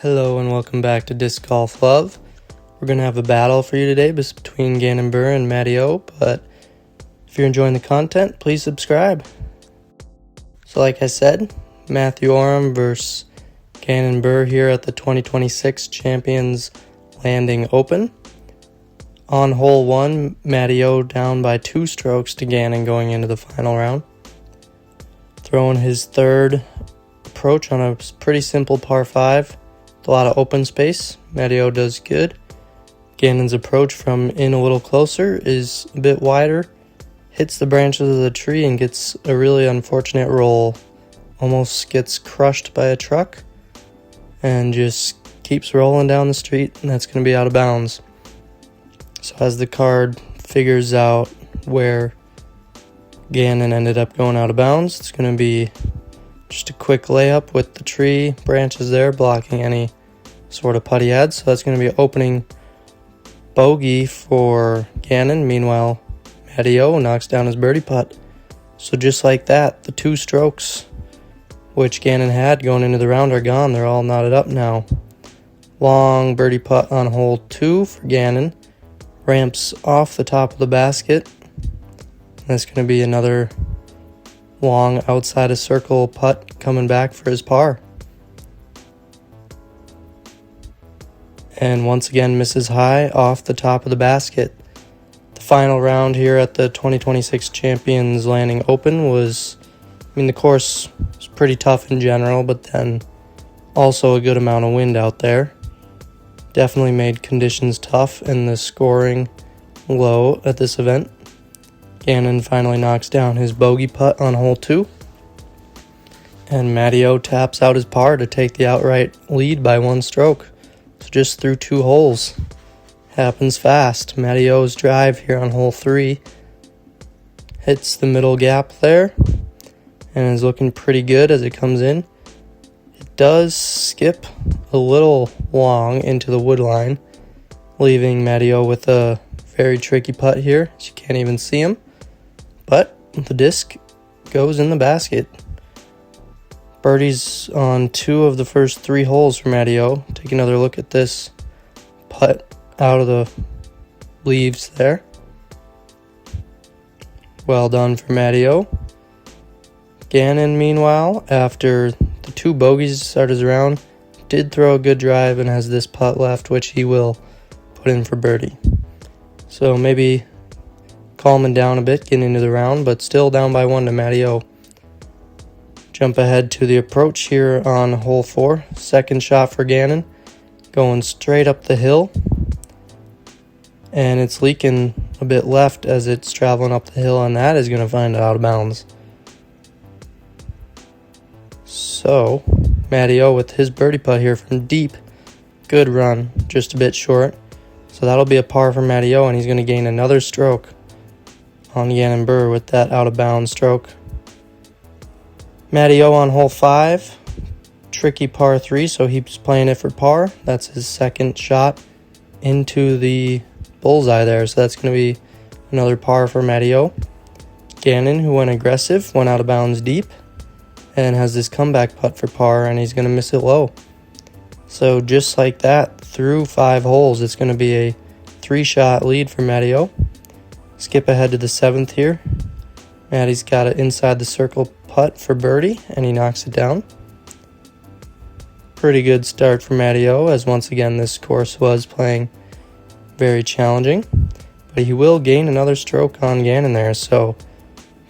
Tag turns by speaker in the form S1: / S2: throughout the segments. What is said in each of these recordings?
S1: Hello and welcome back to Disc Golf Love. We're going to have a battle for you today between Gannon Buhr and Matty O, but if you're enjoying the content, please subscribe. So like I said, Matthew Orum versus Gannon Buhr here at the 2026 Champions Landing Open. On hole 1, Matty O down by 2 strokes to Gannon going into the final round. Throwing his third approach on a pretty simple par 5. A lot of open space. Matty O does good. Gannon's approach from in a little closer is a bit wider. Hits the branches of the tree and gets a really unfortunate roll. Almost gets crushed by a truck. And just keeps rolling down the street, and that's going to be out of bounds. So as the card figures out where Gannon ended up going out of bounds, it's going to be just a quick layup with the tree branches there blocking any sort of putt he had. So that's going to be an opening bogey for Gannon. Meanwhile, Matty O knocks down his birdie putt. So just like that, the 2 strokes which Gannon had going into the round are gone. They're all knotted up now. Long birdie putt on hole 2 for Gannon. Ramps off the top of the basket. That's going to be another long outside of circle putt coming back for his par. And once again misses high off the top of the basket. The final round here at the 2026 Champions Landing Open was, the course was pretty tough in general, but then also a good amount of wind out there. Definitely made conditions tough and the scoring low at this event. Gannon finally knocks down his bogey putt on hole 2. And Matty O taps out his par to take the outright lead by 1 stroke. So just through 2 holes. Happens fast. Matty O's drive here on hole 3 hits the middle gap there and is looking pretty good as it comes in. It does skip a little long into the wood line, leaving Matty O with a very tricky putt here. You can't even see him. But the disc goes in the basket. Birdies on 2 of the first 3 holes for Matty O. Take another look at this putt out of the leaves there. Well done for Matty O. Gannon, meanwhile, after the 2 bogeys start his round, did throw a good drive and has this putt left, which he will put in for birdie. So maybe calming down a bit, getting into the round, but still down by 1 to Matty O. Jump ahead to the approach here on hole 4. Second shot for Gannon. Going straight up the hill. And it's leaking a bit left as it's traveling up the hill, and that is going to find it out of bounds. So, Matty O with his birdie putt here from deep. Good run, just a bit short. So that'll be a par for Matty O, and he's going to gain another stroke on Gannon Buhr with that out of bounds stroke. Matty O on hole 5, tricky par 3, so he's playing it for par. That's his second shot into the bullseye there, so that's going to be another par for Matty O. Gannon, who went aggressive, went out of bounds deep and has this comeback putt for par, and he's going to miss it low. So just like that, through 5 holes, it's going to be a 3-shot lead for Matty O. Skip ahead to the 7th here. Matty's got it inside the circle putt for birdie, and he knocks it down. Pretty good start for Matty O, as once again this course was playing very challenging. But he will gain another stroke on Gannon there, so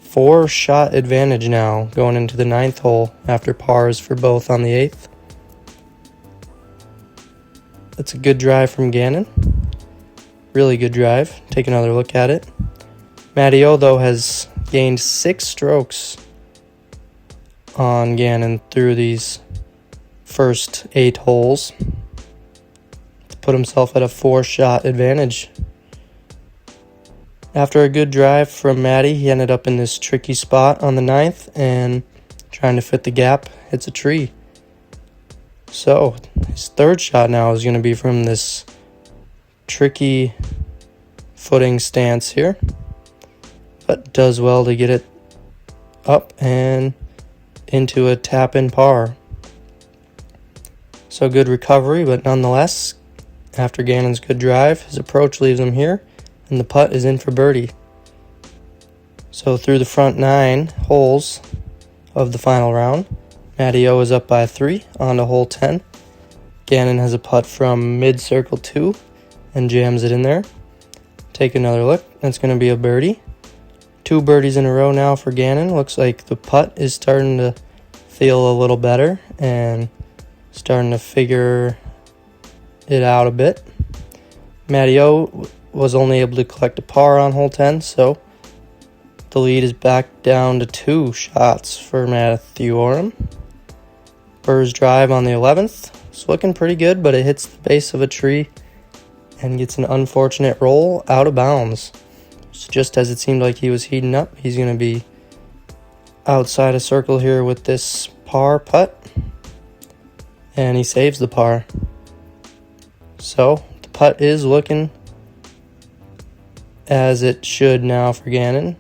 S1: 4-shot advantage now going into the 9th hole after pars for both on the 8th. That's a good drive from Gannon. Really good drive. Take another look at it. Matty O, though, has gained 6 strokes on Gannon through these first 8 holes to put himself at a 4-shot advantage. After a good drive from Matty, he ended up in this tricky spot on the 9th and trying to fit the gap, hits a tree. So his 3rd shot now is going to be from this tricky footing stance here, but does well to get it up and into a tap-in par. So good recovery, but nonetheless, after Gannon's good drive, his approach leaves him here, and the putt is in for birdie. So through the front 9 holes of the final round, Matty O is up by 3 on to hole 10. Gannon has a putt from mid-circle 2 and jams it in there. Take another look. That's going to be a birdie. 2 birdies in a row now for Gannon. Looks like the putt is starting to feel a little better and starting to figure it out a bit. Matty O was only able to collect a par on hole 10, so the lead is back down to 2 shots for Matthew Orum. Buhr's drive on the 11th. It's looking pretty good, but it hits the base of a tree and gets an unfortunate roll out of bounds. So just as it seemed like he was heating up, he's going to be outside a circle here with this par putt. And he saves the par. So the putt is looking as it should now for Gannon.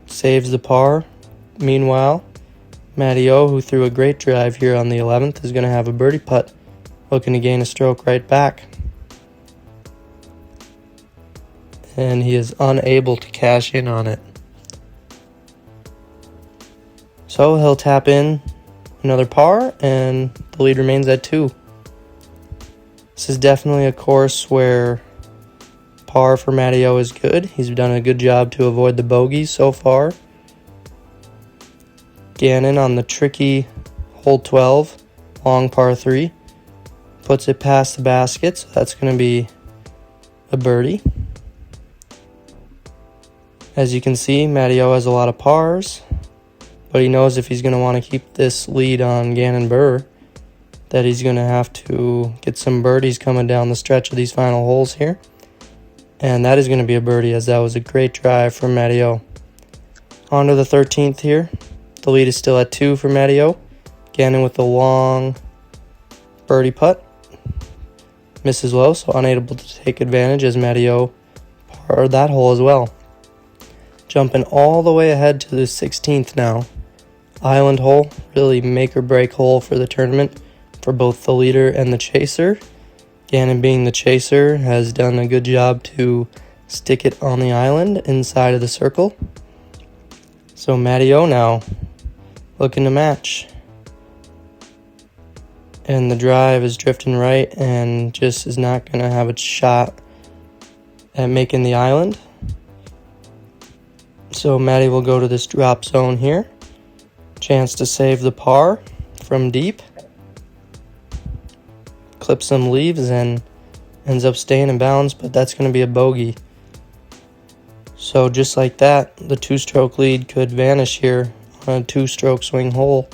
S1: Saves the par. Meanwhile, Matty O, who threw a great drive here on the 11th, is going to have a birdie putt, looking to gain a stroke right back. And he is unable to cash in on it. So he'll tap in another par, and the lead remains at 2. This is definitely a course where par for Matty O is good. He's done a good job to avoid the bogeys so far. Gannon on the tricky hole 12, long par 3, puts it past the basket, so that's going to be a birdie. As you can see, Matty O has a lot of pars, but he knows if he's going to want to keep this lead on Gannon Buhr, that he's going to have to get some birdies coming down the stretch of these final holes here. And that is going to be a birdie, as that was a great drive from Matty O. On to the 13th here. The lead is still at 2 for Matty O. Gannon with a long birdie putt. Misses low, so unable to take advantage as Matty O parred that hole as well. Jumping all the way ahead to the 16th now. Island hole, really make or break hole for the tournament for both the leader and the chaser. Gannon, being the chaser, has done a good job to stick it on the island inside of the circle. So Matty O now looking to match. And the drive is drifting right and just is not going to have a shot at making the island. So Matty will go to this drop zone here. Chance to save the par from deep. Clips some leaves and ends up staying in bounds, but that's going to be a bogey. So just like that, the 2-stroke lead could vanish here on a 2-stroke swing hole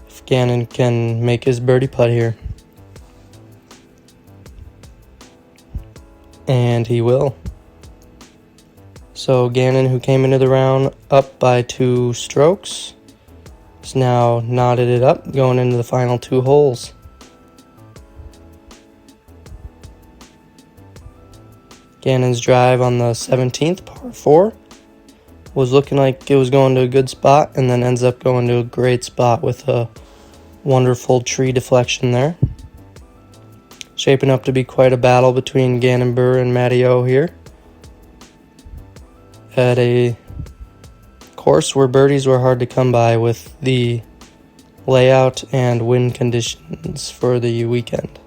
S1: if Gannon can make his birdie putt here. And he will. So Gannon, who came into the round up by 2 strokes, is now knotted it up going into the final 2 holes. Gannon's drive on the 17th, par 4, was looking like it was going to a good spot and then ends up going to a great spot with a wonderful tree deflection there. Shaping up to be quite a battle between Gannon Buhr and Matty O here. At a course where birdies were hard to come by with the layout and wind conditions for the weekend.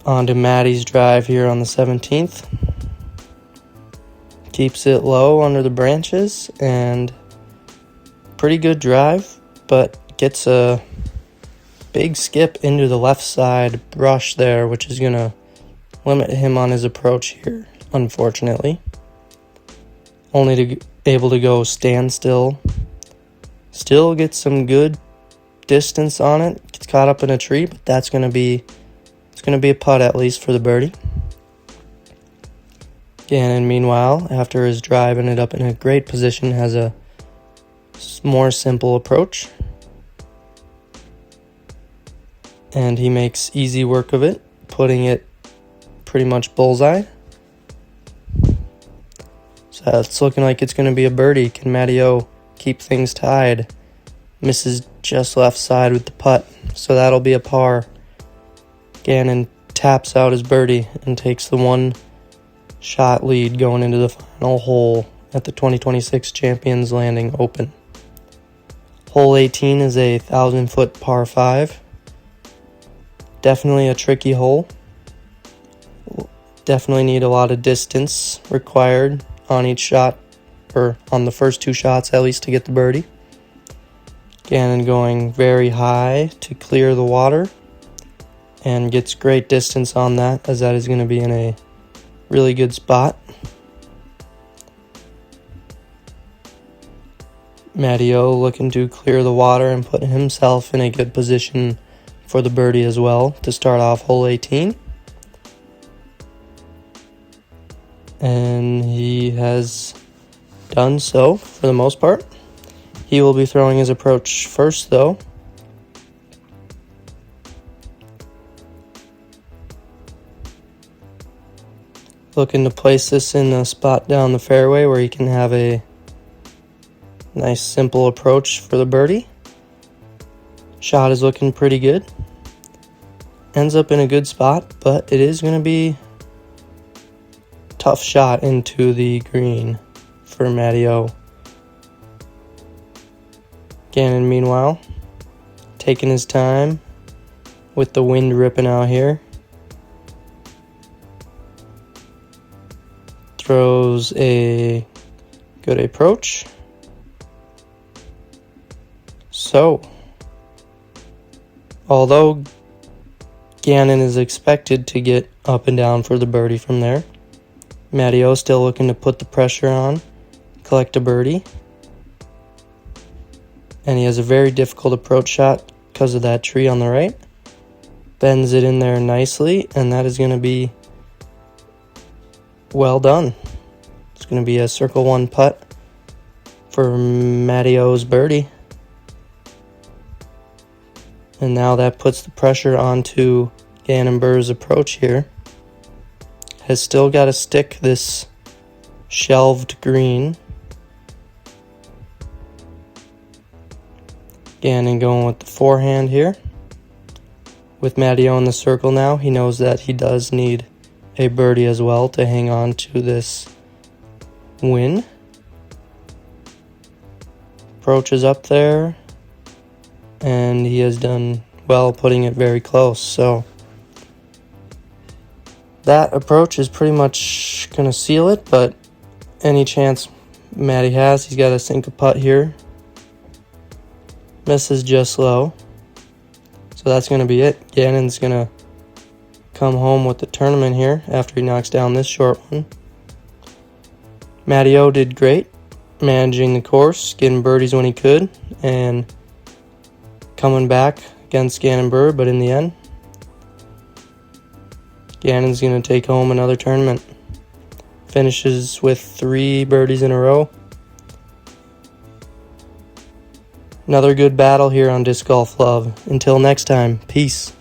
S1: On to Matty's drive here on the 17th. Keeps it low under the branches and pretty good drive, but gets a big skip into the left side brush there, which is going to limit him on his approach here, unfortunately. Only to able to go standstill. Still gets some good distance on it. Gets caught up in a tree, but that's going to be a putt at least for the birdie. Gannon, meanwhile, after his drive ended up in a great position, has a more simple approach. And he makes easy work of it, putting it pretty much bullseye. So it's looking like it's going to be a birdie. Can Matty O keep things tied? Misses just left side with the putt. so that'll be a par. Gannon taps out his birdie and takes the 1-shot lead going into the final hole at the 2026 Champions Landing Open. Hole 18 is a 1,000-foot par 5. Definitely a tricky hole. Definitely need a lot of distance required on each shot, or on the first 2 shots at least, to get the birdie. Gannon going very high to clear the water and gets great distance on that, as that is going to be in a really good spot. Matteo looking to clear the water and put himself in a good position for the birdie as well to start off hole 18. And he has done so for the most part. He will be throwing his approach first, though. Looking to place this in a spot down the fairway where he can have a nice simple approach for the birdie. Shot is looking pretty good. Ends up in a good spot, but it is going to be a tough shot into the green for Matteo. Gannon, meanwhile, taking his time with the wind ripping out here. Throws a good approach. So, although Gannon is expected to get up and down for the birdie from there, Matteo still looking to put the pressure on, collect a birdie. And he has a very difficult approach shot because of that tree on the right. Bends it in there nicely, and that is going to be well done. It's going to be a circle 1 putt for Matteo's birdie. And now that puts the pressure onto Gannon Buhr's approach here. Has still got to stick this shelved green. Gannon going with the forehand here. With Matteo in the circle now, he knows that he does need a birdie as well to hang on to this win. Approach is up there, and he has done well putting it very close. So that approach is pretty much going to seal it, but any chance Matty has, he's got to sink a putt here. Misses just low. So that's going to be it. Gannon's going to come home with the tournament here after he knocks down this short one. Matteo did great, managing the course, getting birdies when he could, and coming back against Gannon Buhr, but in the end, Gannon's going to take home another tournament. Finishes with 3 birdies in a row. Another good battle here on Disc Golf Love. Until next time, peace.